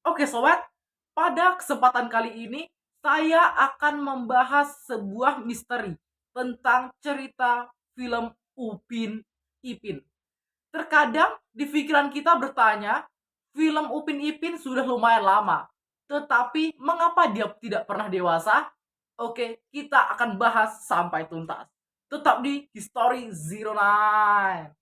Oke sobat, pada kesempatan kali ini saya akan membahas sebuah misteri tentang cerita film Upin Ipin. Terkadang di pikiran kita bertanya, film Upin Ipin sudah lumayan lama, tetapi mengapa dia tidak pernah dewasa? Oke, kita akan bahas sampai tuntas. Tetap di History Zero Nine.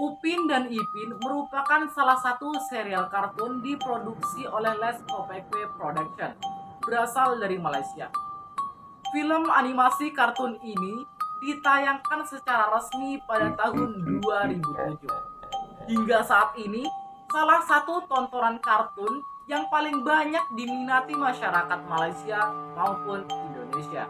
Upin dan Ipin merupakan salah satu serial kartun diproduksi oleh Les Kopekwe Production, berasal dari Malaysia. Film animasi kartun ini ditayangkan secara resmi pada tahun 2007. Hingga saat ini, salah satu tontonan kartun yang paling banyak diminati masyarakat Malaysia maupun Indonesia.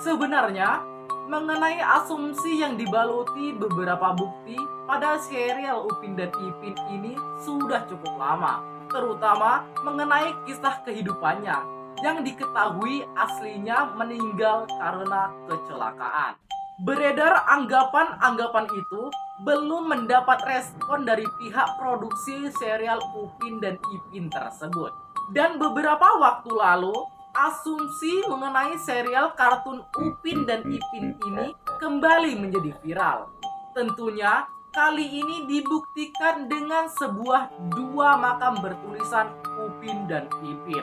Sebenarnya, mengenai asumsi yang dibaluti beberapa bukti pada serial Upin dan Ipin ini sudah cukup lama, terutama mengenai kisah kehidupannya yang diketahui aslinya meninggal karena kecelakaan. Beredar anggapan-anggapan itu belum mendapat respon dari pihak produksi serial Upin dan Ipin tersebut. Dan beberapa waktu lalu, asumsi mengenai serial kartun Upin dan Ipin ini kembali menjadi viral. Tentunya kali ini dibuktikan dengan sebuah dua makam bertulisan Upin dan Ipin.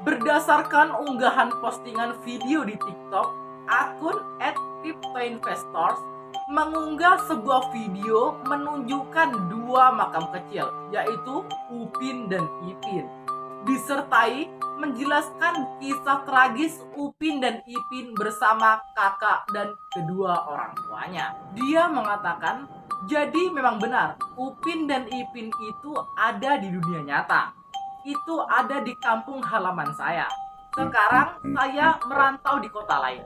Berdasarkan unggahan postingan video di TikTok, akun @cryptoinvestors mengunggah sebuah video menunjukkan dua makam kecil, yaitu Upin dan Ipin, disertai menjelaskan kisah tragis Upin dan Ipin bersama kakak dan kedua orang tuanya. Dia mengatakan, jadi memang benar, Upin dan Ipin itu ada di dunia nyata. Itu ada di kampung halaman saya. Sekarang saya merantau di kota lain.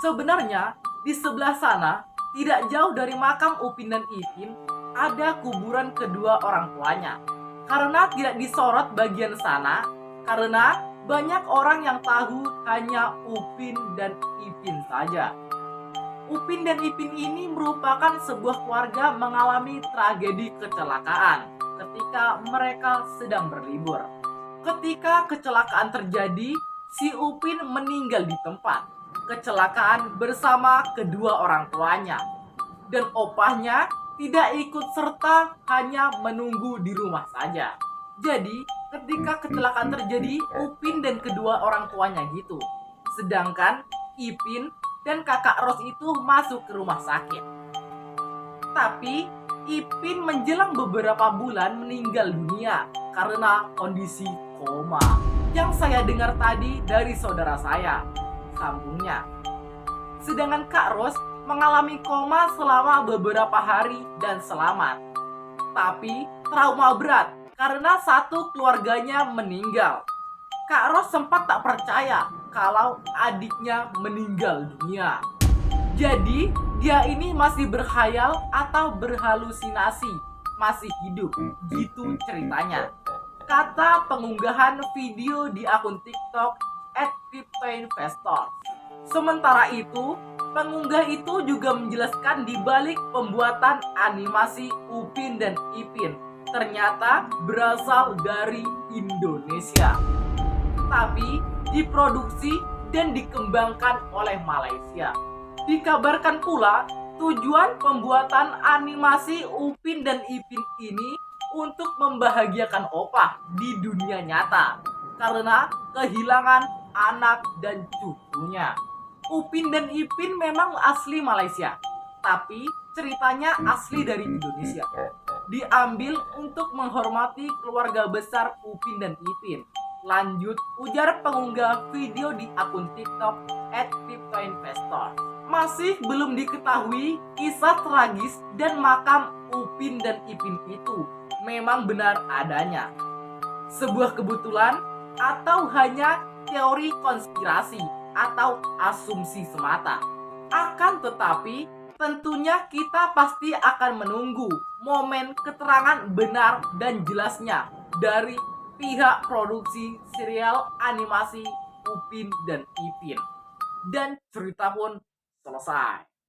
Sebenarnya di sebelah sana, tidak jauh dari makam Upin dan Ipin, ada kuburan kedua orang tuanya. Karena tidak disorot bagian sana, karena banyak orang yang tahu hanya Upin dan Ipin saja. Upin dan Ipin ini merupakan sebuah keluarga mengalami tragedi kecelakaan ketika mereka sedang berlibur. Ketika kecelakaan terjadi, si Upin meninggal di tempat kecelakaan bersama kedua orang tuanya. Dan opahnya tidak ikut serta, hanya menunggu di rumah saja. Jadi, ketika kecelakaan terjadi, Upin dan kedua orang tuanya gitu. Sedangkan Ipin dan kakak Ros itu masuk ke rumah sakit. Tapi Ipin menjelang beberapa bulan meninggal dunia karena kondisi koma. Yang saya dengar tadi dari saudara saya, sambungnya. Sedangkan Kak Ros mengalami koma selama beberapa hari dan selamat. Tapi trauma berat karena satu keluarganya meninggal. Kak Ros sempat tak percaya kalau adiknya meninggal dunia. Jadi dia ini masih berkhayal atau berhalusinasi, masih hidup, gitu ceritanya. Kata pengunggahan video di akun TikTok @cryptoinvestor. Sementara itu, pengunggah itu juga menjelaskan di balik pembuatan animasi Upin dan Ipin ternyata berasal dari Indonesia, tapi diproduksi dan dikembangkan oleh Malaysia. Dikabarkan pula tujuan pembuatan animasi Upin dan Ipin ini untuk membahagiakan opah di dunia nyata karena kehilangan anak dan cucunya. Upin dan Ipin memang asli Malaysia, tapi ceritanya asli dari Indonesia. Diambil untuk menghormati keluarga besar Upin dan Ipin. Lanjut, ujar pengunggah video di akun TikTok @cryptoinvestor. Masih belum diketahui kisah tragis dan makam Upin dan Ipin itu memang benar adanya, sebuah kebetulan atau hanya teori konspirasi atau asumsi semata. Akan tetapi, tentunya kita pasti akan menunggu momen keterangan benar dan jelasnya dari pihak produksi serial animasi Upin dan Ipin. dan cerita pun selesai.